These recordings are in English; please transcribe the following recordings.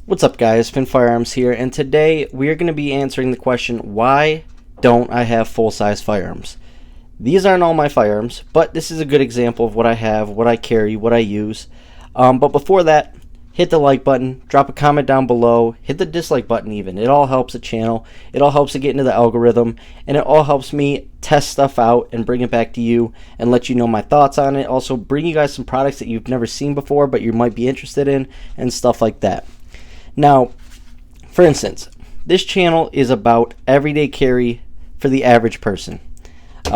What's up, guys? Firearms here, and today we are going to be answering the question, why don't I have full-size firearms? These aren't all my firearms, but this is a good example of what I have, what I carry, what I use. But before that, hit the like button, drop a comment down below, hit the dislike button even. It all helps the channel, it all helps it get into the algorithm, and it all helps me test stuff out and bring it back to you and let you know my thoughts on it. Also bring you guys some products that you've never seen before but you might be interested in and stuff like that. Now, for instance, this channel is about everyday carry for the average person. A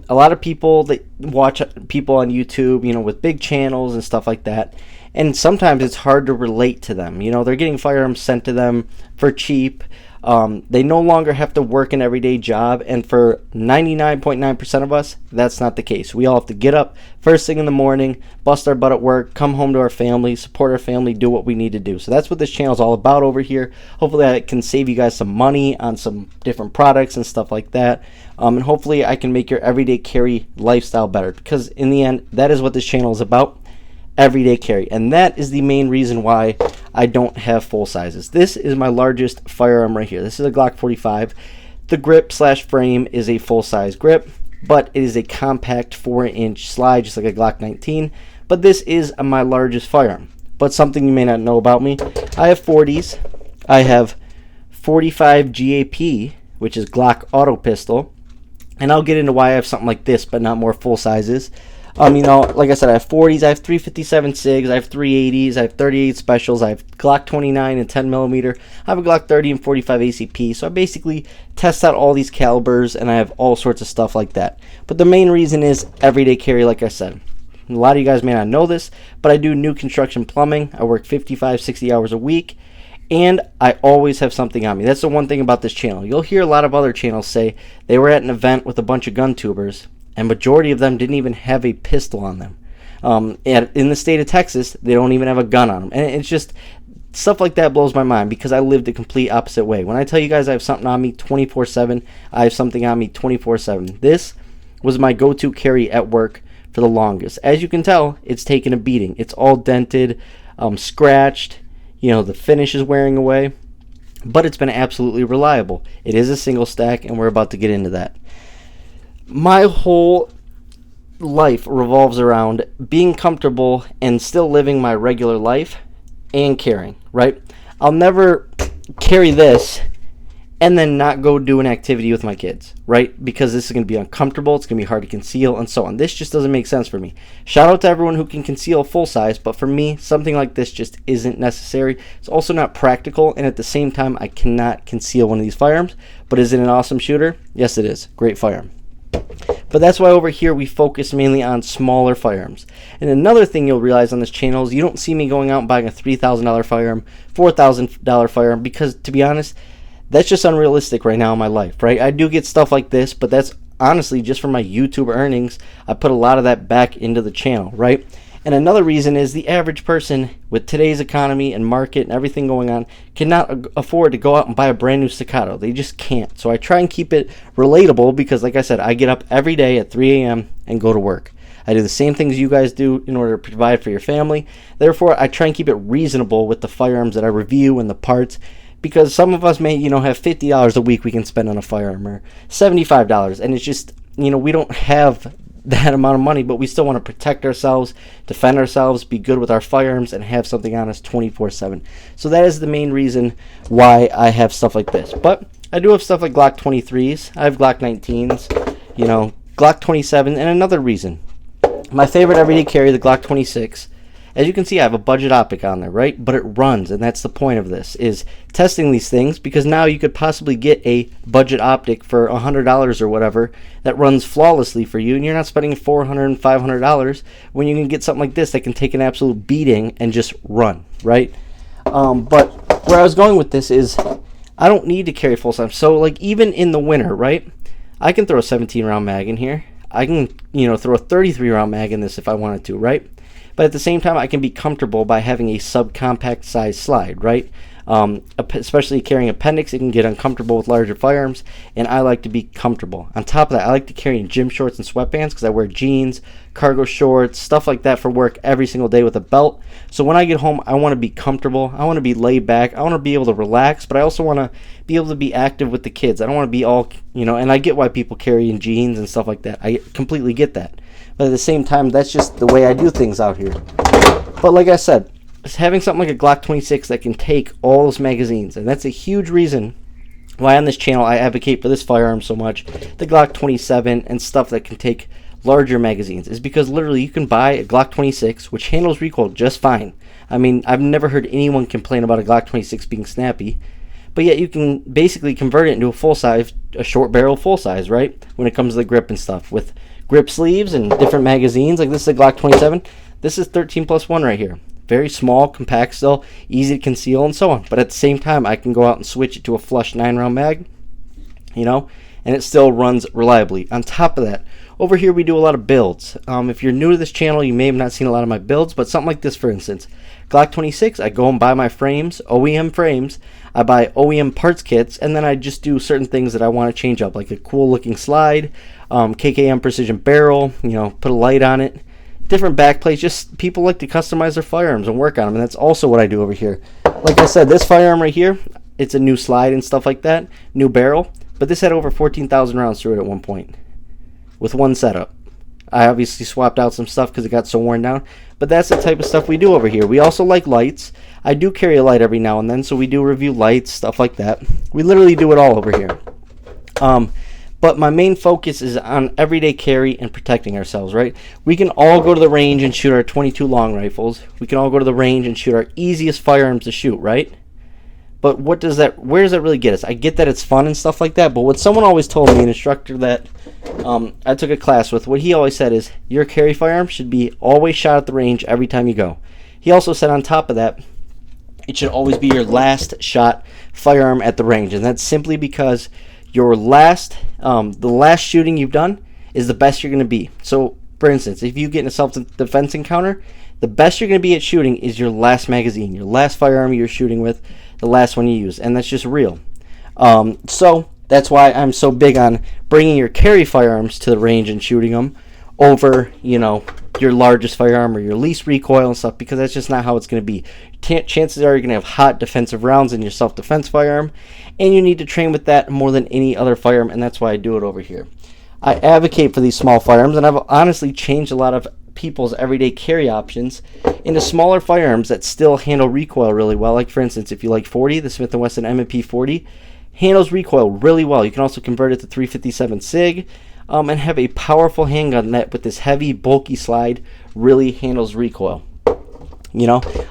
lot of people that watch people on YouTube, with big channels and stuff like that, and sometimes it's hard to relate to them. They're getting firearms sent to them for cheap. They no longer have to work an everyday job, and for 99.9% of us, that's not the case. We all have to get up first thing in the morning, bust our butt at work, come home to our family, support our family, do what we need to do. So that's what this channel is all about over here. Hopefully I can save you guys some money on some different products and stuff like that. And hopefully I can make your everyday carry lifestyle better, because in the end, that is what this channel is about. Everyday carry, and that is the main reason why I don't have full sizes. This is my largest firearm right here. This is a Glock 45. The grip / frame is a full size grip, but it is a compact 4-inch slide, just like a Glock 19. But this is my largest firearm. But something you may not know about me, I have 40s. I have 45 GAP, which is Glock auto pistol, and I'll get into why I have something like this but not more full sizes. Like I said, I have 40s, I have 357 SIGs, I have 380s, I have 38 specials, I have Glock 29 and 10 millimeter, I have a Glock 30 and 45 ACP. So I basically test out all these calibers, and I have all sorts of stuff like that. But the main reason is everyday carry, like I said. A lot of you guys may not know this, but I do new construction plumbing. I work 55, 60 hours a week, and I always have something on me. That's the one thing about this channel. You'll hear a lot of other channels say they were at an event with a bunch of gun tubers, and majority of them didn't even have a pistol on them. In the state of Texas, they don't even have a gun on them. And it's just stuff like that blows my mind, because I live the complete opposite way. When I tell you guys I have something on me 24/7, I have something on me 24/7. This was my go-to carry at work for the longest. As you can tell, it's taken a beating. It's all dented, scratched. The finish is wearing away. But it's been absolutely reliable. It is a single stack, and we're about to get into that. My whole life revolves around being comfortable and still living my regular life and carrying, right? I'll never carry this and then not go do an activity with my kids, right? Because this is going to be uncomfortable, it's going to be hard to conceal, and so on. This just doesn't make sense for me. Shout out to everyone who can conceal full size, but for me, something like this just isn't necessary. It's also not practical, and at the same time, I cannot conceal one of these firearms. But is it an awesome shooter? Yes, it is. Great firearm. But that's why over here we focus mainly on smaller firearms. And another thing you'll realize on this channel is you don't see me going out and buying a $3,000 firearm, $4,000 firearm, because to be honest, that's just unrealistic right now in my life, right? I do get stuff like this, but that's honestly just from my YouTube earnings. I put a lot of that back into the channel, right? And another reason is the average person with today's economy and market and everything going on cannot afford to go out and buy a brand new Staccato. They just can't. So I try and keep it relatable, because like I said, I get up every day at 3 a.m. and go to work. I do the same things you guys do in order to provide for your family. Therefore, I try and keep it reasonable with the firearms that I review and the parts, because some of us may, have $50 a week we can spend on a firearm, or $75, and it's just, we don't have that amount of money, but we still want to protect ourselves, defend ourselves, be good with our firearms, and have something on us 24/7. So that is the main reason why I have stuff like this. But I do have stuff like Glock 23s, I have Glock 19s, Glock 27, and another reason. My favorite everyday carry, the Glock 26. As you can see, I have a budget optic on there, right? But it runs, and that's the point of this, is testing these things, because now you could possibly get a budget optic for $100 or whatever that runs flawlessly for you, and you're not spending $400 and $500 when you can get something like this that can take an absolute beating and just run, right? But where I was going with this is I don't need to carry full size. So like even in the winter, right? I can throw a 17-round mag in here. I can, throw a 33-round mag in this if I wanted to, right? But at the same time, I can be comfortable by having a subcompact size slide, right? Especially carrying appendix, it can get uncomfortable with larger firearms, and I like to be comfortable. On top of that, I like to carry in gym shorts and sweatpants because I wear jeans, cargo shorts, stuff like that for work every single day with a belt. So when I get home, I want to be comfortable. I want to be laid back. I want to be able to relax, but I also want to be able to be active with the kids. I don't want to be all, and I get why people carry in jeans and stuff like that. I completely get that. But at the same time, that's just the way I do things out here. But like I said, having something like a Glock 26 that can take all those magazines, and that's a huge reason why on this channel I advocate for this firearm so much, the Glock 27 and stuff that can take larger magazines, is because literally you can buy a Glock 26 which handles recoil just fine. I mean, I've never heard anyone complain about a Glock 26 being snappy, but yet you can basically convert it into a short barrel full size, right? When it comes to the grip and stuff, with grip sleeves and different magazines. Like this is a Glock 27. This is 13+1 right here. Very small, compact still, easy to conceal and so on. But at the same time, I can go out and switch it to a flush 9-round mag, and it still runs reliably. On top of that, over here we do a lot of builds. If you're new to this channel, you may have not seen a lot of my builds, but something like this, for instance. Glock 26, I go and buy my frames, OEM frames. I buy OEM parts kits, and then I just do certain things that I want to change up, like a cool looking slide, KKM precision barrel, put a light on it, different back plates. Just people like to customize their firearms and work on them, and that's also what I do over here. Like I said, this firearm right here, it's a new slide and stuff like that, new barrel, but this had over 14,000 rounds through it at one point with one setup. I obviously swapped out some stuff because it got so worn down, but that's the type of stuff we do over here. We also like lights. I do carry a light every now and then, so we do review lights, stuff like that. We literally do it all over here. But my main focus is on everyday carry and protecting ourselves, right? We can all go to the range and shoot our 22 long rifles. We can all go to the range and shoot our easiest firearms to shoot, right? But where does that really get us? I get that it's fun and stuff like that, but what someone always told me, an instructor that I took a class with, what he always said is, your carry firearm should be always shot at the range every time you go. He also said on top of that, it should always be your last shot firearm at the range, and that's simply because the last shooting you've done is the best you're going to be. So, for instance, if you get in a self-defense encounter, the best you're going to be at shooting is your last magazine, your last firearm you're shooting with, the last one you use, and that's just real. So that's why I'm so big on bringing your carry firearms to the range and shooting them over, your largest firearm or your least recoil and stuff, because that's just not how it's going to be. Chances are you're going to have hot defensive rounds in your self-defense firearm, and you need to train with that more than any other firearm, and that's why I do it over here. I advocate for these small firearms, and I've honestly changed a lot of people's everyday carry options into smaller firearms that still handle recoil really well. Like, for instance, if you like 40, the Smith & Wesson M&P 40 handles recoil really well. You can also convert it to 357 SIG and have a powerful handgun that, with this heavy, bulky slide, really handles recoil.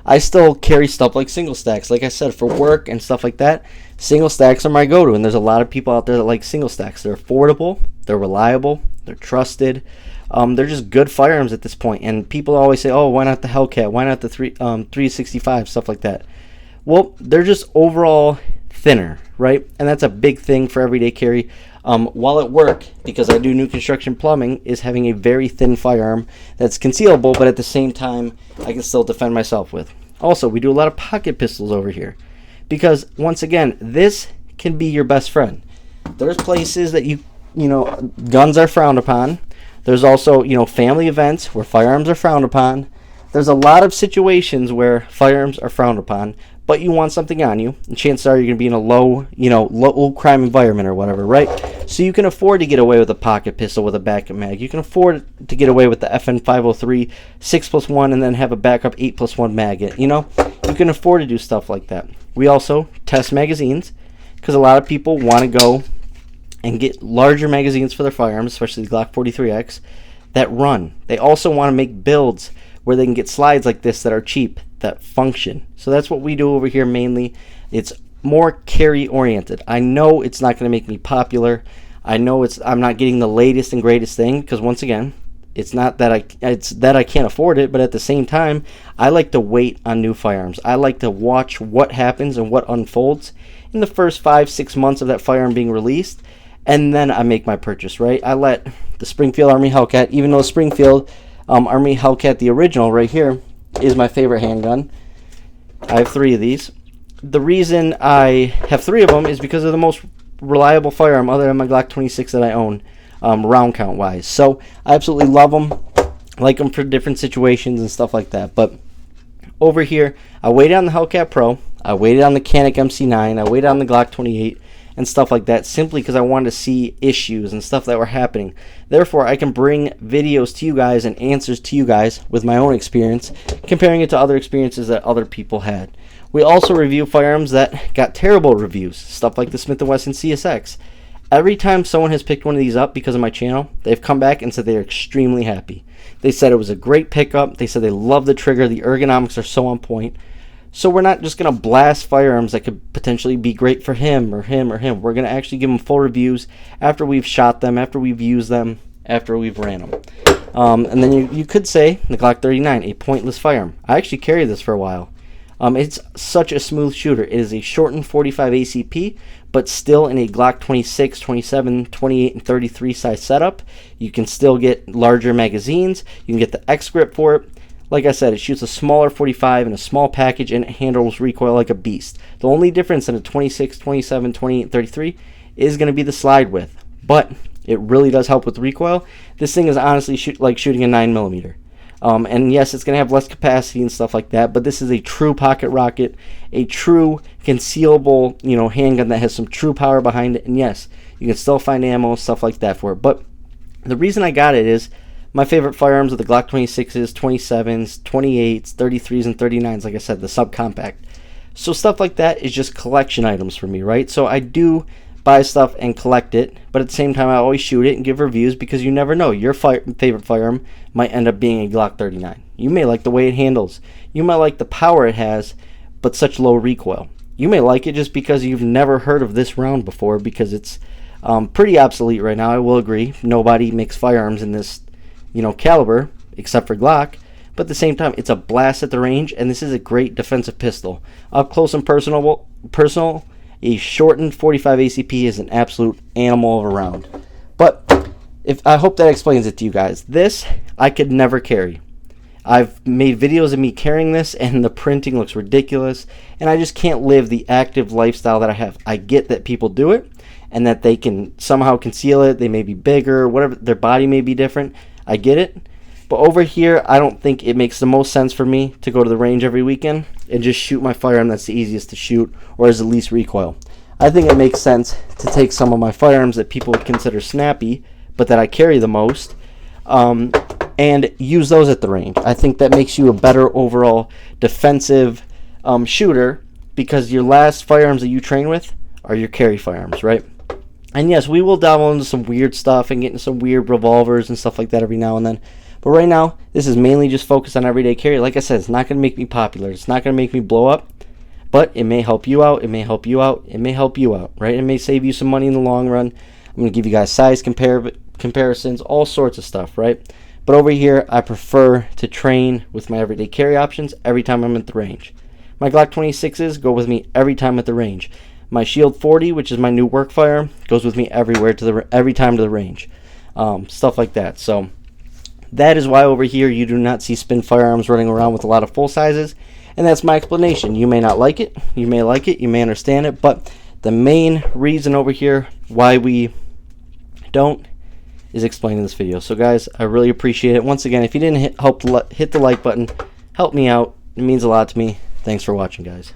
I still carry stuff like single stacks. Like I said, for work and stuff like that, single stacks are my go-to, and there's a lot of people out there that like single stacks. They're affordable, they're reliable, they're trusted. They're just good firearms at this point, and people always say, oh, why not the Hellcat, why not the 365, stuff like that. Well, they're just overall thinner, right? And that's a big thing for everyday carry. While at work, because I do new construction plumbing, is having a very thin firearm that's concealable, but at the same time I can still defend myself with. Also, we do a lot of pocket pistols over here, because once again, this can be your best friend. There's places that guns are frowned upon. There's also, family events where firearms are frowned upon. There's a lot of situations where firearms are frowned upon, but you want something on you, and chances are you're going to be in a low crime environment or whatever, right? So you can afford to get away with a pocket pistol with a backup mag. You can afford to get away with the FN 503 6+1 and then have a backup 8+1 mag. You can afford to do stuff like that. We also test magazines, because a lot of people want to go and get larger magazines for their firearms, especially the Glock 43X, that run. They also want to make builds where they can get slides like this that are cheap, that function. So that's what we do over here mainly. It's more carry oriented. I know it's not going to make me popular. I know I'm not getting the latest and greatest thing, because once again, it's that I can't afford it, but at the same time, I like to wait on new firearms. I like to watch what happens and what unfolds in the first 5-6 months of that firearm being released, and then I make my purchase, right? I let the Springfield Army Hellcat, even though Springfield Army Hellcat, the original right here, is my favorite handgun. I have 3 of these. the reason I have 3 of them is because they're the most reliable firearm other than my Glock 26 that I own, round count wise. So I absolutely love them, like them for different situations and stuff like that. But over here, I waited on the Hellcat Pro, I waited on the Canik MC9, I waited on the Glock 28 and stuff like that, simply because I wanted to see issues and stuff that were happening. Therefore, I can bring videos to you guys and answers to you guys with my own experience, comparing it to other experiences that other people had. We also review firearms that got terrible reviews, stuff like the Smith & Wesson CSX. Every time someone has picked one of these up because of my channel, they've come back and said they're extremely happy. They said it was a great pickup. They said they love the trigger. The ergonomics are so on point. So we're not just going to blast firearms that could potentially be great for him or him or him. We're going to actually give them full reviews after we've shot them, after we've used them, after we've ran them. And then you could say the Glock 39, a pointless firearm. I actually carried this for a while. It's such a smooth shooter. It is a shortened 45 ACP, but still in a Glock 26, 27, 28, and 33 size setup. You can still get larger magazines. You can get the X grip for it. Like I said, it shoots a smaller 45 in a small package, and it handles recoil like a beast. The only difference in a 26, 27, 28, and 33 is going to be the slide width, but it really does help with recoil. This thing is honestly like shooting a 9mm. And yes, it's going to have less capacity and stuff like that, but this is a true pocket rocket, a true concealable, handgun that has some true power behind it. And yes, you can still find ammo, stuff like that for it. But the reason I got it is my favorite firearms are the Glock 26s, 27s, 28s, 33s, and 39s, like I said, the Subcompact. So stuff like that is just collection items for me, right? So I do buy stuff and collect it, but at the same time I always shoot it and give reviews, because you never know. Your favorite firearm might end up being a Glock 39. You may like the way it handles. You might like the power it has, but such low recoil. You may like it just because you've never heard of this round before, because it's pretty obsolete right now. I will agree. Nobody makes firearms in this caliber except for Glock, but at the same time it's a blast at the range, and this is a great defensive pistol. Up close and personal, a shortened 45 ACP is an absolute animal of a round. But I hope that explains it to you guys. This I could never carry. I've made videos of me carrying this, and the printing looks ridiculous, and I just can't live the active lifestyle that I have. I get that people do it and that they can somehow conceal it. They may be bigger, whatever, their body may be different. I get it. But over here, I don't think it makes the most sense for me to go to the range every weekend and just shoot my firearm that's the easiest to shoot or has the least recoil. I think it makes sense to take some of my firearms that people would consider snappy, but that I carry the most, and use those at the range. I think that makes you a better overall defensive shooter, because your last firearms that you train with are your carry firearms, right? And yes, we will dabble into some weird stuff and get into some weird revolvers and stuff like that every now and then. But right now, this is mainly just focused on everyday carry. Like I said, it's not going to make me popular. It's not going to make me blow up. But it may help you out. It may help you out. It may help you out, right? It may save you some money in the long run. I'm going to give you guys size comparisons, all sorts of stuff, right? But over here, I prefer to train with my everyday carry options every time I'm at the range. My Glock 26s go with me every time at the range. My Shield 40, which is my new work firearm, goes with me everywhere every time to the range. Stuff like that. So that is why over here you do not see spin firearms running around with a lot of full sizes. And that's my explanation. You may not like it. You may like it. You may understand it. But the main reason over here why we don't is explained in this video. So guys, I really appreciate it. Once again, if you didn't hit the like button, help me out. It means a lot to me. Thanks for watching, guys.